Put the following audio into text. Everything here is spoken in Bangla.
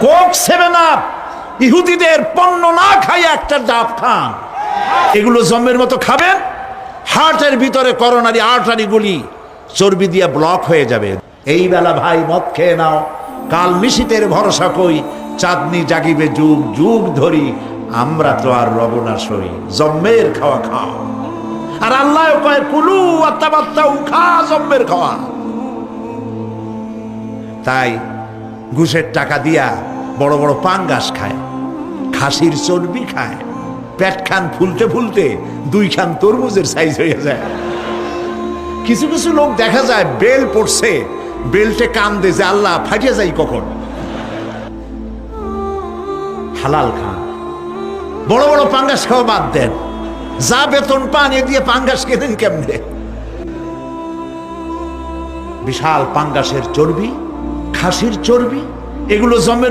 কোক 7 আপ ইহুদিদের পণ্য না খাইয়া একটা ডাব খান, এগুলো জম্মের মতো খাবেন, হার্টের ভিতরে করোনারি আর্টারি গুলি চর্বি দিয়ে ব্লক হয়ে যাবে। এই বেলা ভাই মদ খেয়ে নাও, কাল নিশীতের ভরসা কই, চাঁদনি জাগিবে যুগ যুগ ধরি, আমরা তো আর রব না সই, জম্মের খাওয়া খাও। আর আল্লাহ কয় কুলু আত্তাবাত্তাউ, খা জম্মের খাওয়া। তাই ঘুষের টাকা দিয়া বড় বড় পাঙ্গাস খায়, খাসির চর্বি খায়, পেট খান ফুলতে ফুলতে 2 খান তরমুজের সাইজ হয়ে যায়। কিছু কিছু লোক দেখা যায় বেল পড়ছে, বেল্টে কান্দে যে আল্লাহ ফাটিয়ে যাই কখন। হালাল খান, বড় বড় পাঙ্গাস খাওয়া বাদ দেন, যা বেতন পান এ দিয়ে পাঙ্গাস কেনেন কেমনে? বিশাল পাঙ্গাসের চর্বি, খাসির চর্বি, এগুলো জমে